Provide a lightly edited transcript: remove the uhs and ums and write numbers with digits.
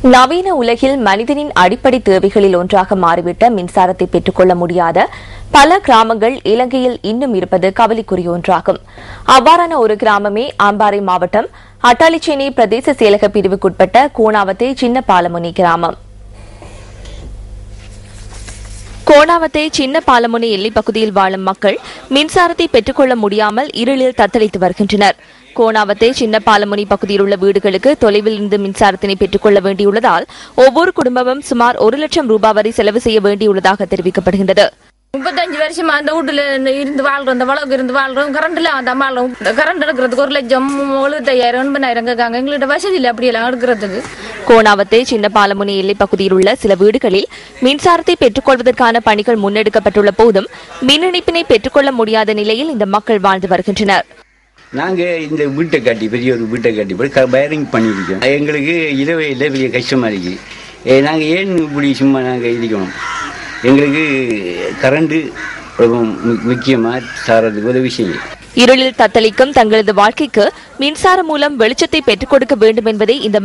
நவீன உலகில் மனிதனின் அடிப்படை தேவைகளில் ஒன்றாக மாறிவிட்ட மின்சாரத்தை பெற்றுக்கொள்ள முடியாத பல கிராமங்கள் இலங்கையில் இன்னும் இருப்பது கவலைக்குரிய ஒன்றாகும். அவ்வாறான ஒரு கிராமமே அம்பாறை மாவட்டம் அட்டாளிச்சேனை பிரதேச செயலக பிரிவுக்குட்பட்ட கோணாவத்தை சின்ன பாலமுனி கிராமம். கோணாவத்தை சின்ன பாலமுனை எல்லைப் பகுதியில் வாழும் மக்கள் மின்சாரத்தை பெற்றுக்கொள்ள முடியாமல் இருளில் தத்தளித்து வருகின்றனர். கோணாவத்தை சின்ன பாலமுனி பகுதியில் உள்ள வீடுகளுக்கு தொலைவில் இருந்து மின்சாரத்தினை பெற்றுக்கொள்ள வேண்டியுள்ளதால் ஒவ்வொரு குடும்பமும் சுமார் 1 லட்சம் ரூபாய் வரை செலவு செய்ய வேண்டியுள்ளதாக தெரிவிக்கப்படுகின்றது. 35 வருஷமா அந்த வீட்டுல இருந்து வாழ்றோம், அந்த வளவுக்கு இருந்து வாழ்றோம். கரண்ட்ல அந்த மாலும் கரண்ட் எடுக்கிறதுக்கு 1,75,000 80,000 கேட்காங்க. எங்கள்கிட்ட வசதி இல்லை அப்படியெல்லாம் எடுக்கிறதுக்கு. கோணாவத்தை சின்ன பாலமுனை எல்லைப் பகுதியில் உள்ள சில வீடுகளில் மின்சாரத்தை பெற்றுக்கொள்வதற்கான பணிகள் முன்னெடுக்கப்பட்டுள்ள போதும் மின் இணைப்பினை பெற்றுக்கொள்ள முடியாத நிலையில் இந்த மக்கள் வாழ்ந்து வருகின்றனர். நாங்கள் இந்த வீட்டை கட்டி பெரிய ஒரு வீட்டை கட்டி போய் வயரிங் பண்ணியிருக்கோம். எங்களுக்கு இரவையில் பெரிய கஷ்டமாக இருக்குது. நாங்கள் ஏன் இப்படி சும்மா நாங்கள் இருக்கணும்? எங்களுக்கு கரண்ட் முக்கியமாக சாரதுக்கு உதவி செய்யும். இருளில் தத்தளிக்கும் தங்களது வாழ்க்கைக்கு மின்சாரம் மூலம் வெளிச்சத்தை பெற்றுக் கொடுக்க வேண்டும் என்பதே இந்த